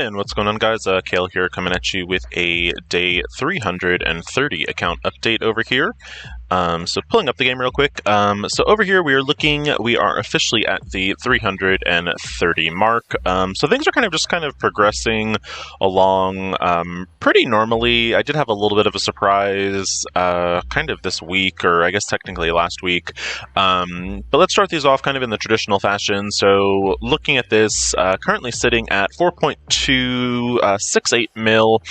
And what's going on, guys? Kale here, coming at you with a day 330 account update over here. So pulling up the game real quick. So over here we are officially at the 330 mark. So things are kind of progressing along pretty normally. I did have a little bit of a surprise kind of this week, or I guess technically last week. But let's start these off kind of in the traditional fashion. So looking at this, currently sitting at 4.268 mil.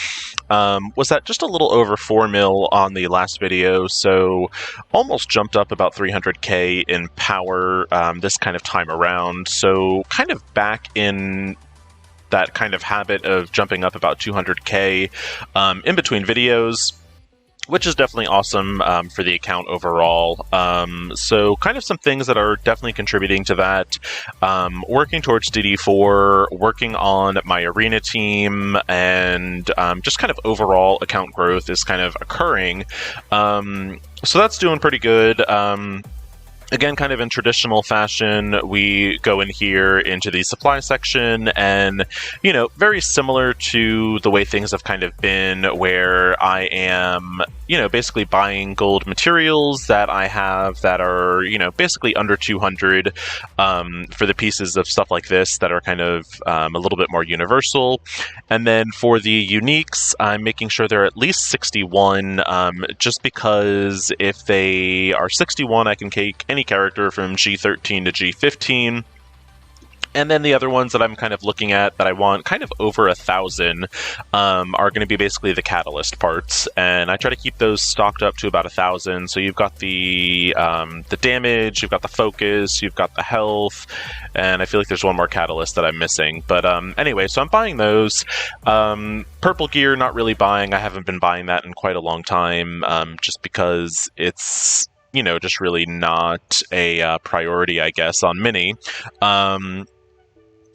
Was at just a little over 4 mil on the last video, so almost jumped up about 300k in power this kind of time around. So kind of back in that kind of habit of jumping up about 200k in between videos, which is definitely awesome for the account overall. So kind of some things that are definitely contributing to that. Working towards DD4, working on my arena team, and just kind of overall account growth is kind of occurring. So that's doing pretty good. Again, kind of in traditional fashion, we go in here into the supply section and, you know, very similar to the way things have kind of been, where I am, you know, basically buying gold materials that I have that are, you know, basically under 200 for the pieces of stuff like this that are kind of a little bit more universal. And then for the uniques, I'm making sure they're at least 61, just because if they are 61, I can take any character from G13 to G15. And then the other ones that I'm kind of looking at that I want kind of over 1,000 are going to be basically the catalyst parts, and I try to keep those stocked up to about 1,000. So you've got the damage, you've got the focus, you've got the health, and I feel like there's one more catalyst that I'm missing. But anyway, so I'm buying those. Purple gear, not really buying. I haven't been buying that in quite a long time, just because it's, you know, just really not a priority, I guess, on Mini.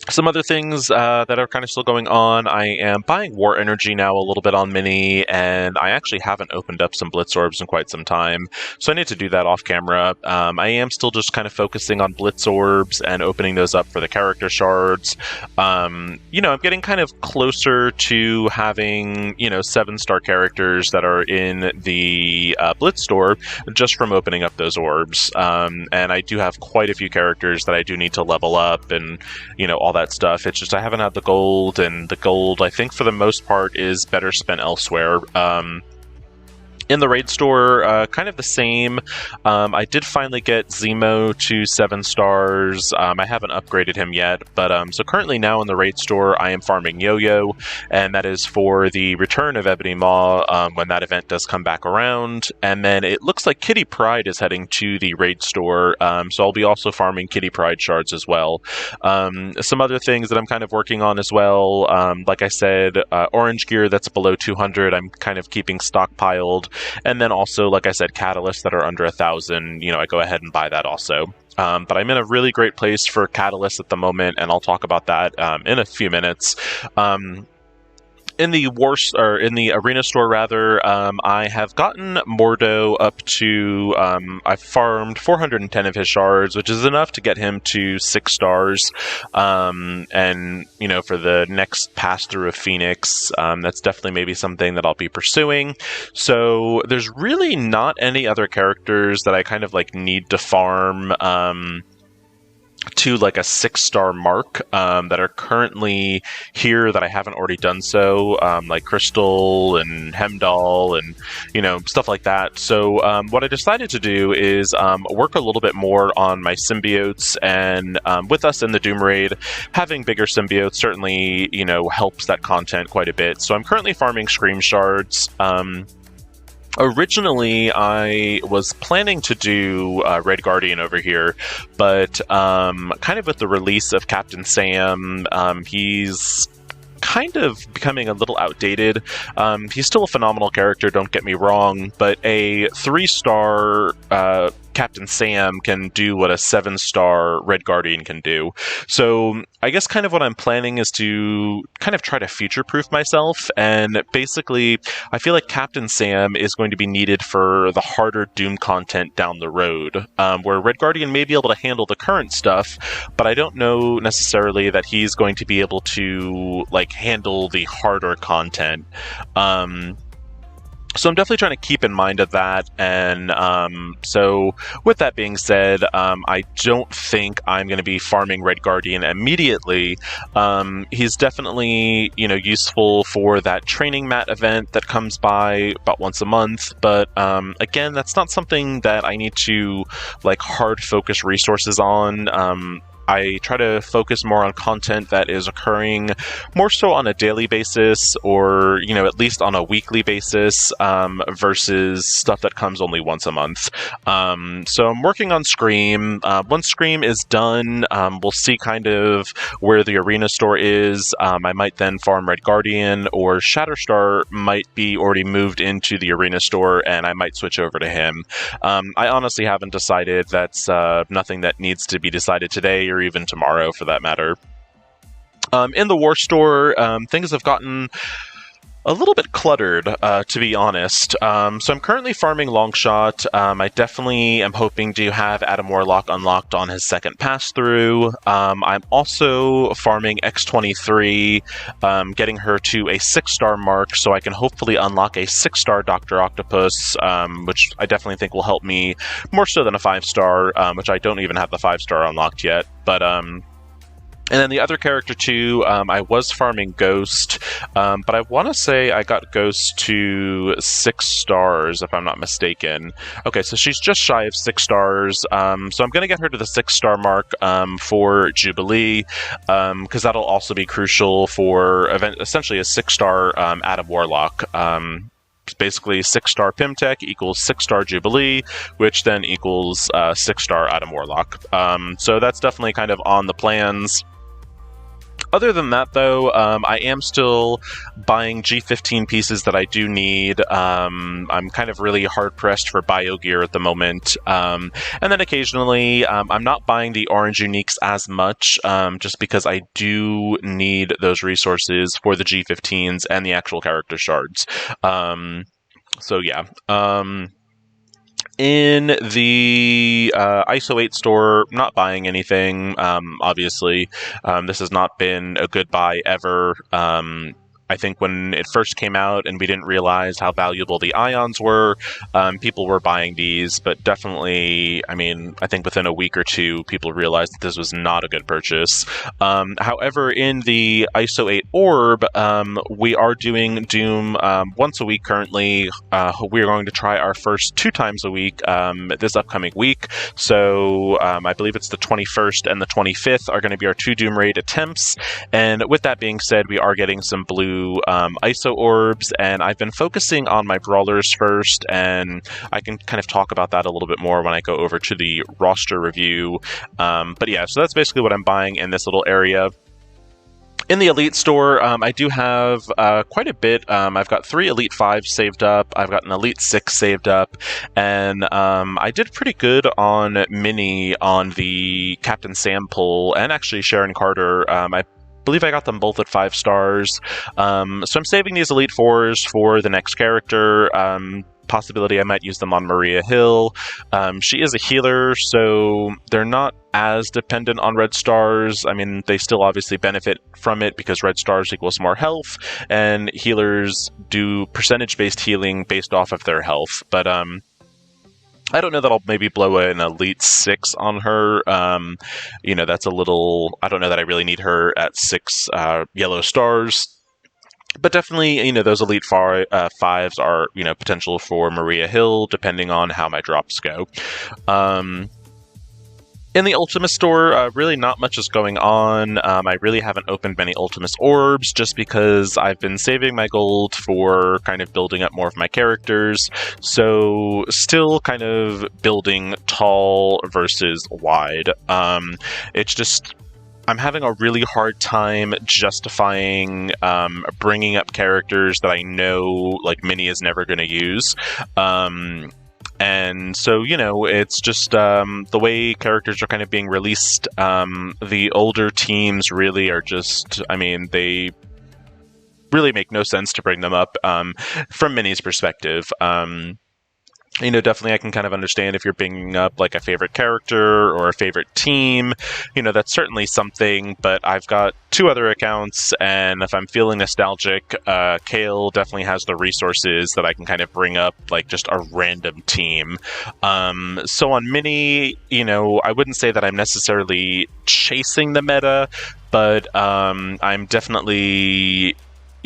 Some other things that are kind of still going on, I am buying War Energy now a little bit on Mini, and I actually haven't opened up some Blitz Orbs in quite some time, so I need to do that off camera. I am still just kind of focusing on Blitz Orbs and opening those up for the character shards. You know, I'm getting kind of closer to having, you know, 7-star characters that are in the Blitz store just from opening up those orbs. And I do have quite a few characters that I do need to level up and, you know, all that stuff. It's just I haven't had the gold, and the gold, I think, for the most part is better spent elsewhere. In the raid store, kind of the same. I did finally get Zemo to 7 stars. I haven't upgraded him yet, but so currently now in the raid store, I am farming Yo-Yo, and that is for the return of Ebony Maw when that event does come back around. And then it looks like Kitty Pryde is heading to the raid store, so I'll be also farming Kitty Pryde shards as well. Some other things that I'm kind of working on as well, like I said, orange gear that's below 200, I'm kind of keeping stockpiled. And then also, like I said, catalysts that are under 1,000, you know, I go ahead and buy that also. But I'm in a really great place for catalysts at the moment, and I'll talk about that in a few minutes. In the arena store, rather, I have gotten Mordo up to, I farmed 410 of his shards, which is enough to get him to 6 stars. And, you know, for the next pass through of Phoenix, that's definitely maybe something that I'll be pursuing. So there's really not any other characters that I kind of like need to farm, to like a 6-star mark that are currently here that I haven't already done so, like Crystal and Hemdall and, you know, stuff like that. So what I decided to do is work a little bit more on my symbiotes, and with us in the Doom Raid, having bigger symbiotes certainly, you know, helps that content quite a bit. So I'm currently farming Scream Shards. Originally, I was planning to do Red Guardian over here, but kind of with the release of Captain Sam, he's kind of becoming a little outdated. He's still a phenomenal character, don't get me wrong, but a 3-star Captain Sam can do what a 7-star Red Guardian can do. So I guess kind of what I'm planning is to kind of try to future-proof myself, and basically I feel like Captain Sam is going to be needed for the harder Doom content down the road, where Red Guardian may be able to handle the current stuff, but I don't know necessarily that he's going to be able to like handle the harder content. So I'm definitely trying to keep in mind of that, and so with that being said, I don't think I'm going to be farming Red Guardian immediately. He's definitely, useful for that training mat event that comes by about once a month, but again, that's not something that I need to like hard focus resources on. I try to focus more on content that is occurring more so on a daily basis, or, at least on a weekly basis, versus stuff that comes only once a month. So I'm working on Scream. Once Scream is done, we'll see kind of where the arena store is. I might then farm Red Guardian, or Shatterstar might be already moved into the arena store, and I might switch over to him. I honestly haven't decided. That's nothing that needs to be decided today, or even tomorrow for that matter. In the War Store, things have gotten a little bit cluttered, to be honest. So I'm currently farming Longshot. I definitely am hoping to have Adam Warlock unlocked on his second pass-through. I'm also farming X-23, getting her to a 6-star mark so I can hopefully unlock a 6-star Dr. Octopus, which I definitely think will help me more so than a 5-star, which I don't even have the 5-star unlocked yet. But and then the other character too, I was farming Ghost, but I want to say I got Ghost to 6 stars, if I'm not mistaken. Okay, so she's just shy of 6 stars, so I'm going to get her to the 6-star mark for Jubilee, because that'll also be crucial for essentially a 6-star Adam Warlock. Basically 6-star Pimtech equals 6-star Jubilee, which then equals 6-star Adam Warlock. So that's definitely kind of on the plans. Other than that, though, I am still buying G15 pieces that I do need. I'm kind of really hard-pressed for bio gear at the moment. And then occasionally, I'm not buying the orange uniques as much, just because I do need those resources for the G15s and the actual character shards. So yeah. In the ISO 8 store, not buying anything, obviously. This has not been a good buy ever. I think when it first came out and we didn't realize how valuable the ions were, people were buying these, but definitely, I think within a week or two, people realized that this was not a good purchase. However, in the ISO 8 orb, we are doing Doom once a week currently. We're going to try our first 2 times a week this upcoming week. So I believe it's the 21st and the 25th are going to be our 2 Doom raid attempts. And with that being said, we are getting some blue ISO orbs, and I've been focusing on my brawlers first, and I can kind of talk about that a little bit more when I go over to the roster review. But yeah, so that's basically what I'm buying in this little area. In the Elite store, I do have quite a bit. I've got 3 Elite 5s saved up. I've got an Elite 6 saved up. And I did pretty good on Mini on the Captain Sam pull, and actually Sharon Carter. I believe I got them both at 5 stars. So I'm saving these Elite 4s for the next character. Possibility I might use them on Maria Hill. She is a healer, so they're not as dependent on red stars. They still obviously benefit from it because red stars equals more health, and healers do percentage-based healing based off of their health. But I don't know that I'll maybe blow an Elite 6 on her. That's a little... I don't know that I really need her at 6 yellow stars. But definitely, those Elite 5s are, potential for Maria Hill, depending on how my drops go. In the Ultimus store, really not much is going on. I really haven't opened many Ultimus orbs, just because I've been saving my gold for kind of building up more of my characters. So, still kind of building tall versus wide. It's just... I'm having a really hard time justifying bringing up characters that I know, like, Mini is never going to use. And And so, it's just the way characters are kind of being released. The older teams really are just, they really make no sense to bring them up from Mini's perspective. Definitely I can kind of understand if you're bringing up like a favorite character or a favorite team, that's certainly something, but I've got 2 other accounts, and if I'm feeling nostalgic, Kale definitely has the resources that I can kind of bring up like just a random team. So on Mini, I wouldn't say that I'm necessarily chasing the meta, but I'm definitely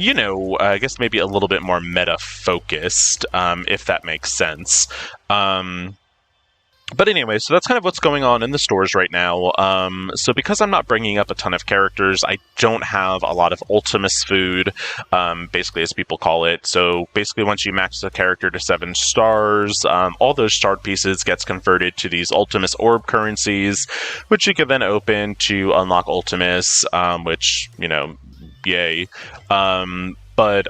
I guess maybe a little bit more meta-focused, if that makes sense. But anyway, so that's kind of what's going on in the stores right now. So because I'm not bringing up a ton of characters, I don't have a lot of Ultimus food, basically as people call it. So basically once you max a character to 7 stars, all those starred pieces gets converted to these Ultimus orb currencies, which you can then open to unlock Ultimus, which, yay. But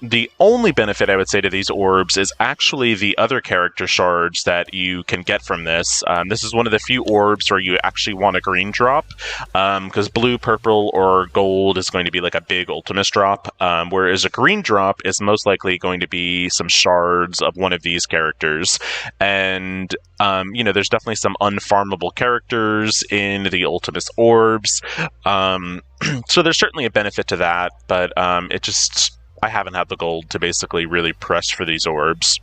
the only benefit I would say to these orbs is actually the other character shards that you can get from this. This is one of the few orbs where you actually want a green drop, because blue, purple, or gold is going to be like a big Ultimus drop, whereas a green drop is most likely going to be some shards of one of these characters. And, there's definitely some unfarmable characters in the Ultimus orbs. So there's certainly a benefit to that, but I haven't had the gold to basically really press for these orbs.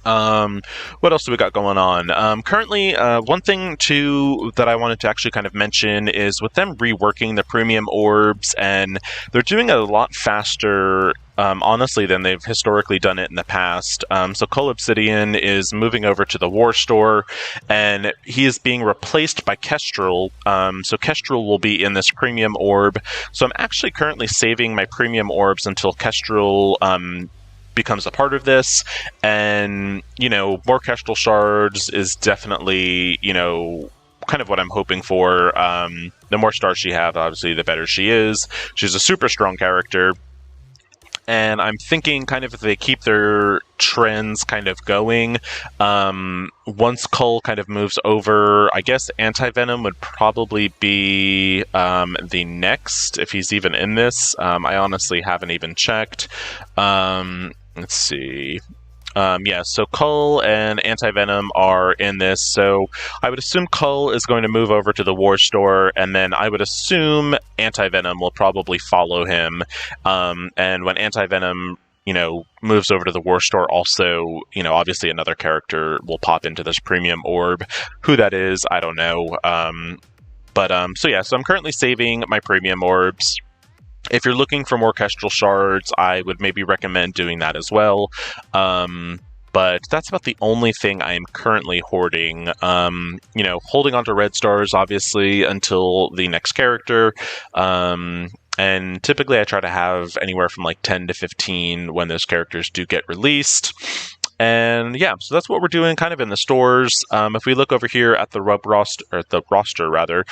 What else do we got going on? Currently, one thing too that I wanted to actually kind of mention is with them reworking the premium orbs, and they're doing it a lot faster, honestly, than they've historically done it in the past. So Cole Obsidian is moving over to the War Store, and he is being replaced by Kestrel. So Kestrel will be in this premium orb. So I'm actually currently saving my premium orbs until Kestrel becomes a part of this, and more Kestrel shards is definitely kind of what I'm hoping for. The more stars she has, obviously the better she is. She's a super strong character, and I'm thinking kind of if they keep their trends kind of going, once Cull kind of moves over, I guess Anti-Venom would probably be the next, if he's even in this. I honestly haven't even checked. Let's see. Yeah, so Cull and Anti-Venom are in this, so I would assume Cull is going to move over to the War Store, and then I would assume Anti-Venom will probably follow him, and when Anti-Venom moves over to the War Store also, obviously another character will pop into this premium orb. Who that is, I don't know. So I'm currently saving my premium orbs. If you're looking for more Kestrel shards, I would maybe recommend doing that as well. But that's about the only thing I am currently hoarding. Holding on to red stars, obviously, until the next character. And typically I try to have anywhere from like 10 to 15 when those characters do get released. And yeah, so that's what we're doing kind of in the stores. If we look over here at the roster rather,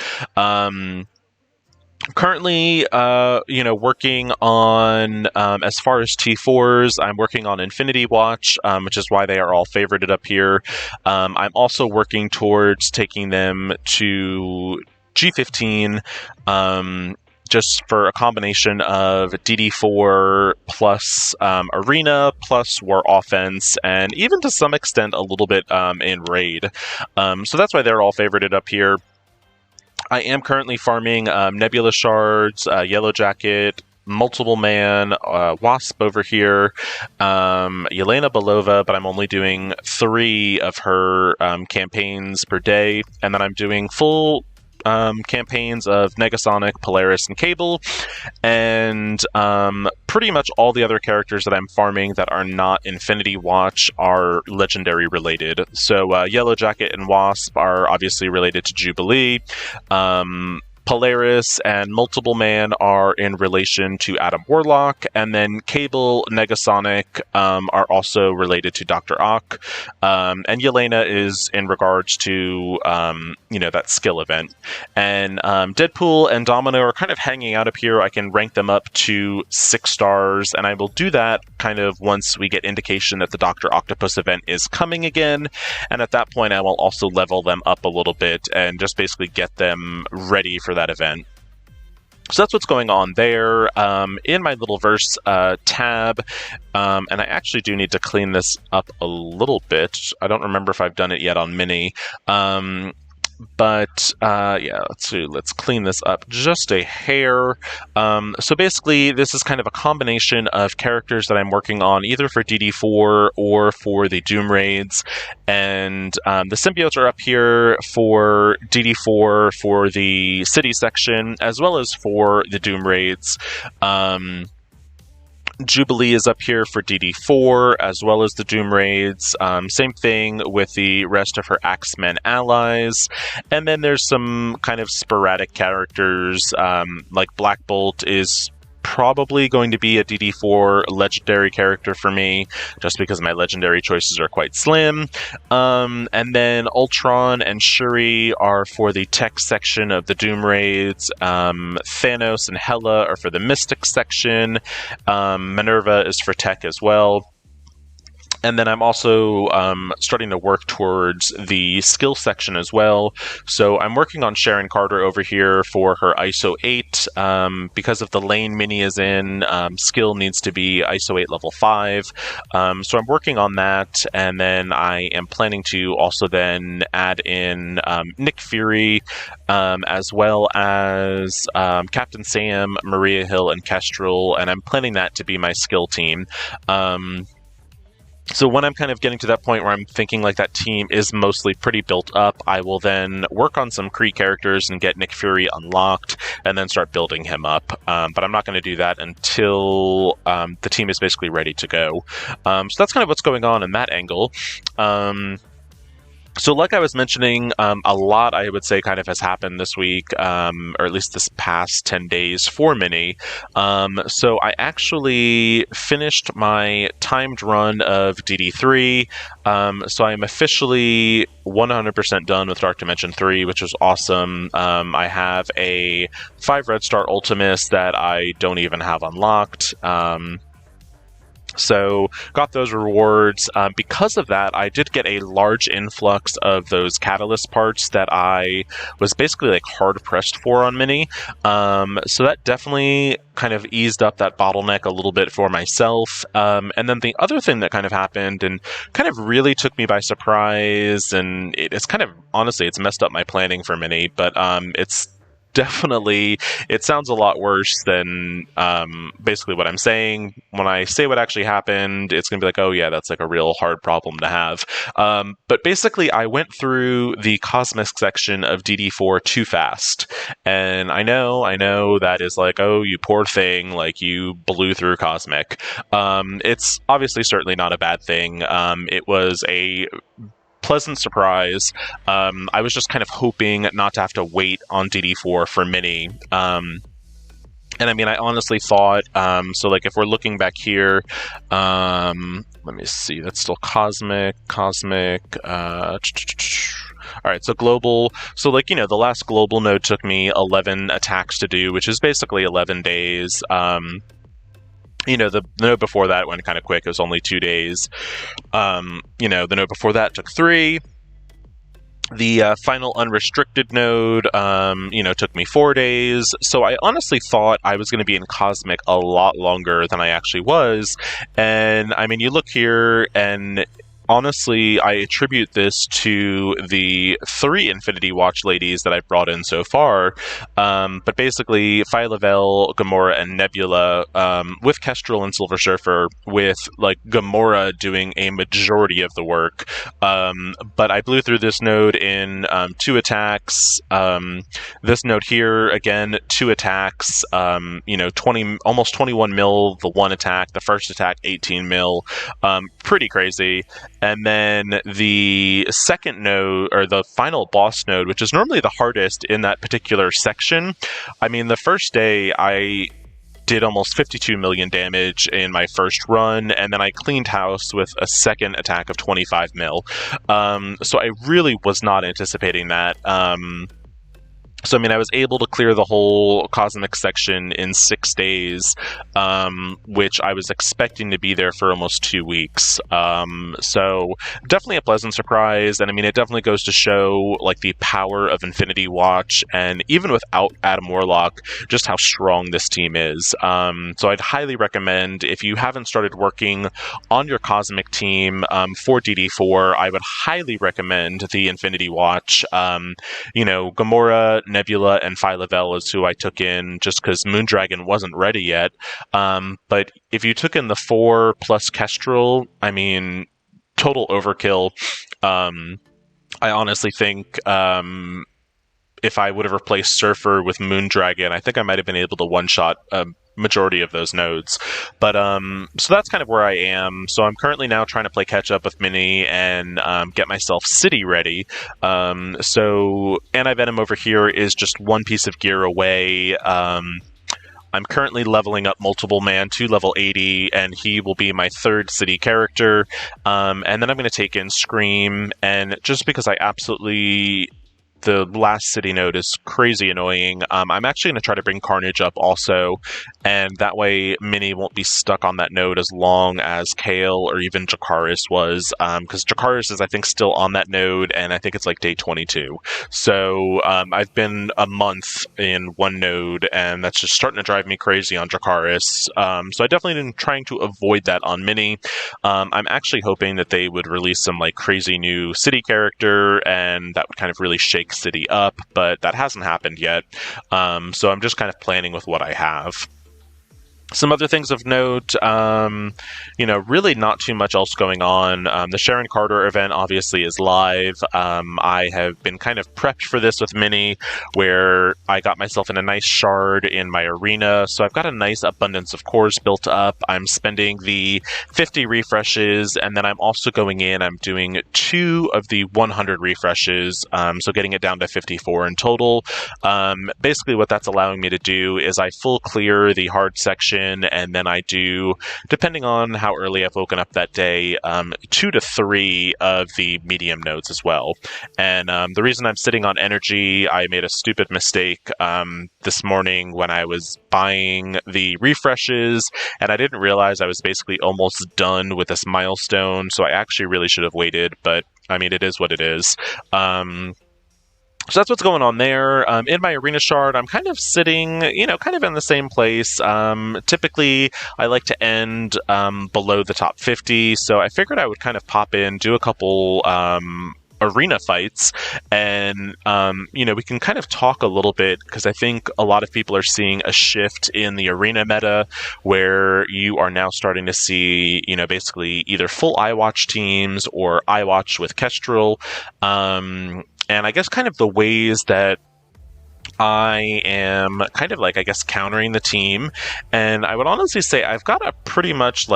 currently, working on, as far as T4s, I'm working on Infinity Watch, which is why they are all favorited up here. I'm also working towards taking them to G15, just for a combination of DD4 plus Arena plus War Offense, and even to some extent a little bit in Raid. So that's why they're all favorited up here. I am currently farming Nebula Shards, Yellow Jacket, Multiple Man, Wasp over here, Yelena Belova, but I'm only doing 3 of her campaigns per day, and then I'm doing full campaigns of Negasonic, Polaris, and Cable, and pretty much all the other characters that I'm farming that are not Infinity Watch are legendary related. So Yellow Jacket and Wasp are obviously related to Jubilee. Polaris and Multiple Man are in relation to Adam Warlock, and then Cable, Negasonic are also related to Dr. Ock, and Yelena is in regards to, that skill event. And Deadpool and Domino are kind of hanging out up here. I can rank them up to 6 stars, and I will do that kind of once we get indication that the Dr. Octopus event is coming again, and at that point I will also level them up a little bit and just basically get them ready for that event. So that's what's going on there. In my little verse tab, and I actually do need to clean this up a little bit. I don't remember if I've done it yet on Mini. But let's see. Let's clean this up just a hair. So basically, this is kind of a combination of characters that I'm working on, either for DD4 or for the Doom Raids. And the symbiotes are up here for DD4 for the city section, as well as for the Doom Raids. Jubilee is up here for DD4, as well as the Doom Raids. Same thing with the rest of her Axemen allies. And then there's some kind of sporadic characters, like Black Bolt is probably going to be a DD4 legendary character for me, just because my legendary choices are quite slim. And then Ultron and Shuri are for the tech section of the Doom Raids. Thanos and Hela are for the Mystic section. Minerva is for tech as well. And then I'm also starting to work towards the skill section as well. So I'm working on Sharon Carter over here for her ISO 8. Because of the lane Mini is in, skill needs to be ISO 8 level 5. So I'm working on that. And then I am planning to also then add in Nick Fury, as well as Captain Sam, Maria Hill, and Kestrel. And I'm planning that to be my skill team. So when I'm kind of getting to that point where I'm thinking like that team is mostly pretty built up, I will then work on some Kree characters and get Nick Fury unlocked, and then start building him up. But I'm not going to do that until the team is basically ready to go. So that's kind of what's going on in that angle. So like I was mentioning, a lot, I would say, kind of has happened this week, or at least this past 10 days for Mini. So I actually finished my timed run of DD3. So I am officially 100% done with Dark Dimension 3, which is awesome. I have a 5 Red Star Ultimus that I don't even have unlocked. So got those rewards. Because of that, I did get a large influx of those catalyst parts that I was basically like hard pressed for on Mini. So that definitely kind of eased up that bottleneck a little bit for myself. And then the other thing that kind of happened and kind of really took me by surprise, and it's kind of, honestly, it's messed up my planning for Mini, but it's definitely, it sounds a lot worse than basically what I'm saying. When I say what actually happened, it's going to be like, oh yeah, that's like a real hard problem to have. But basically, I went through the Cosmic section of DD4 too fast. And I know that is like, oh, you poor thing, like you blew through Cosmic. It's obviously certainly not a bad thing. It was a pleasant surprise. I was just kind of hoping not to have to wait on DD4 for Mini. And I mean, I honestly thought, so like if we're looking back here, let me see, that's still Cosmic, all right, so global. So like, the last global node took me 11 attacks to do, which is basically 11 days. The node before that went kind of quick. It was only 2 days. The node before that took 3. The final unrestricted node, took me 4 days. So I honestly thought I was going to be in Cosmic a lot longer than I actually was. And I mean, you look here and honestly, I attribute this to the 3 Infinity Watch ladies that I've brought in so far. But basically, Phyla-Vell, Gamora, and Nebula, with Kestrel and Silver Surfer, with like Gamora doing a majority of the work. But I blew through this node in 2 attacks. This node here, again, 2 attacks. 20, almost 21 mil the one attack. The first attack, 18 mil. Pretty crazy. And then the second node, or the final boss node, which is normally the hardest in that particular section. I mean, the first day I did almost 52 million damage in my first run, and then I cleaned house with a second attack of 25 mil. So I really was not anticipating that. So, I mean, I was able to clear the whole cosmic section in 6 days, which I was expecting to be there for almost 2 weeks. So, definitely a pleasant surprise. And I mean, it definitely goes to show, like, the power of Infinity Watch, and even without Adam Warlock, just how strong this team is. So, I'd highly recommend, if you haven't started working on your cosmic team for DD4, I would highly recommend the Infinity Watch. Gamora, Nebula, and Phyla-Vell is who I took in just because Moondragon wasn't ready yet. But if you took in the 4 plus Kestrel, I mean, total overkill. I honestly think if I would have replaced Surfer with Moondragon, I think I might have been able to one-shot majority of those nodes. But so that's kind of where I am. So I'm currently now trying to play catch up with Mini and get myself city ready. So Anti-Venom over here is just one piece of gear away. I'm currently leveling up Multiple Man to level 80, and he will be my 3rd city character. And then I'm going to take in Scream, and just because I absolutely... The last city node is crazy annoying. I'm actually going to try to bring Carnage up also, and that way Mini won't be stuck on that node as long as Kale or even Jakaris was, because Jakaris is, I think, still on that node, and I think it's like day 22. So I've been a month in one node, and that's just starting to drive me crazy on Jakaris. So I definitely been trying to avoid that on Mini. I'm actually hoping that they would release some like crazy new city character, and that would kind of really shake city up, but that hasn't happened yet. So I'm just kind of planning with what I have. Some other things of note, really not too much else going on. The Sharon Carter event obviously is live. I have been kind of prepped for this with Mini, where I got myself in a nice shard in my arena, so I've got a nice abundance of cores built up. I'm spending the 50 refreshes, and then I'm also going in, I'm doing 2 of the 100 refreshes, so getting it down to 54 in total. Basically what that's allowing me to do is I full clear the hard section, and then I do, depending on how early I've woken up that day, 2 to 3 of the medium nodes as well. And the reason I'm sitting on energy, I made a stupid mistake this morning when I was buying the refreshes, and I didn't realize I was basically almost done with this milestone, so I actually really should have waited, but I mean, it is what it is. So that's what's going on there. In my arena shard, I'm kind of sitting, kind of in the same place. Typically, I like to end below the top 50, so I figured I would kind of pop in, do a couple arena fights, and we can kind of talk a little bit, because I think a lot of people are seeing a shift in the arena meta where you are now starting to see basically either full iWatch teams or iWatch with Kestrel, and I guess kind of the ways that I am kind of countering the team. And I would honestly say I've got a pretty much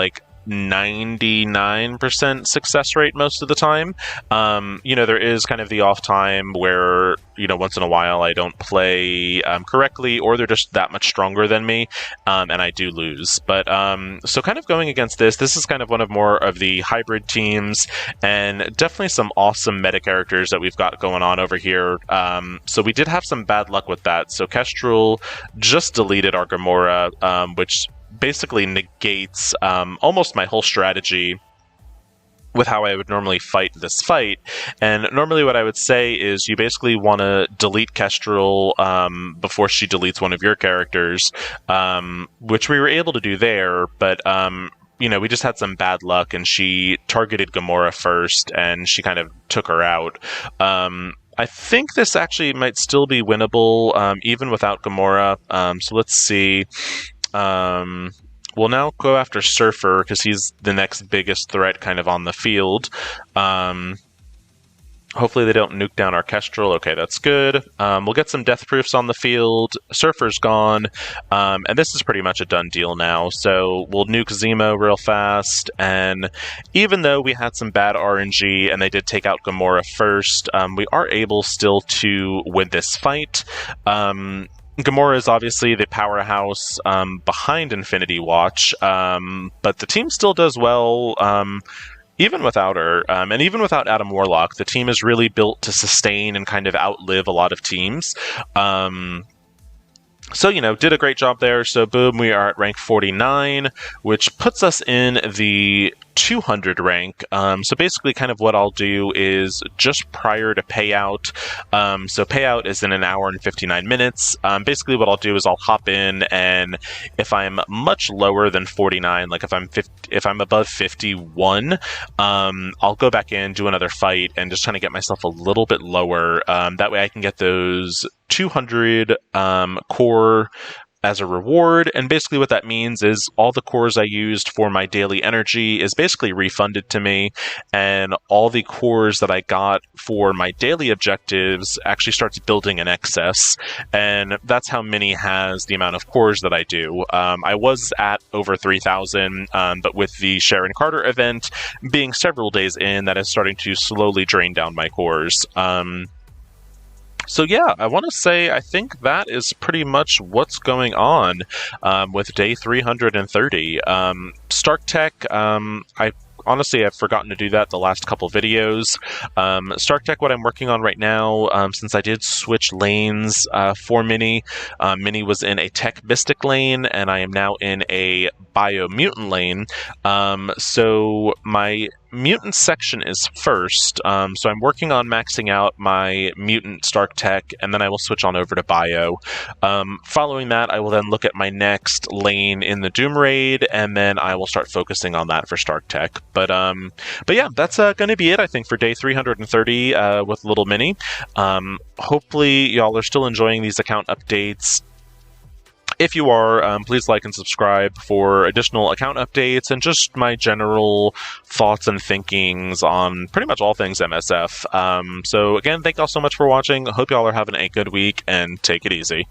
99% success rate most of the time. There is kind of the off time where, once in a while I don't play correctly, or they're just that much stronger than me, and I do lose. But so kind of going against this is kind of one of more of the hybrid teams, and definitely some awesome meta characters that we've got going on over here. So we did have some bad luck with that. So Kestrel just deleted our Gamora, which basically negates almost my whole strategy with how I would normally fight this fight. And normally what I would say is you basically want to delete Kestrel before she deletes one of your characters, which we were able to do there, but we just had some bad luck, and she targeted Gamora first, and she kind of took her out. I think this actually might still be winnable, even without Gamora. So let's see. We'll now go after Surfer, because he's the next biggest threat kind of on the field. Hopefully they don't nuke down our Kestrel. Okay, that's good. We'll get some death proofs on the field. Surfer's gone. And this is pretty much a done deal now. So we'll nuke Zemo real fast. And even though we had some bad RNG and they did take out Gamora first, we are able still to win this fight. Gamora is obviously the powerhouse behind Infinity Watch, but the team still does well. Even without her, and even without Adam Warlock, the team is really built to sustain and kind of outlive a lot of teams. So, did a great job there. So, boom, we are at rank 49, which puts us in the 200 rank. So basically kind of what I'll do is just prior to payout. So payout is in an hour and 59 minutes. Basically what I'll do is I'll hop in, and if I'm much lower than 49, like if I'm above 51, I'll go back in, do another fight, and just trying to get myself a little bit lower. That way I can get those 200 core as a reward, and basically what that means is all the cores I used for my daily energy is basically refunded to me, and all the cores that I got for my daily objectives actually starts building in excess, and that's how Mini has the amount of cores that I do. I was at over 3,000, but with the Sharon Carter event being several days in, that is starting to slowly drain down my cores. So yeah, I want to say I think that is pretty much what's going on with day 330. Stark Tech, Honestly, I've forgotten to do that the last couple videos. Stark Tech, what I'm working on right now, since I did switch lanes for Mini, Mini was in a Tech Mystic lane, and I am now in a Bio Mutant lane. So my Mutant section is first, so I'm working on maxing out my Mutant Stark Tech, and then I will switch on over to Bio. Following that, I will then look at my next lane in the Doom Raid, and then I will start focusing on that for Stark Tech. But yeah, that's going to be it, I think, for day 330 with Little Mini. Hopefully, y'all are still enjoying these account updates. If you are, please like and subscribe for additional account updates and just my general thoughts and thinkings on pretty much all things MSF. So again, thank y'all so much for watching. Hope y'all are having a good week, and take it easy.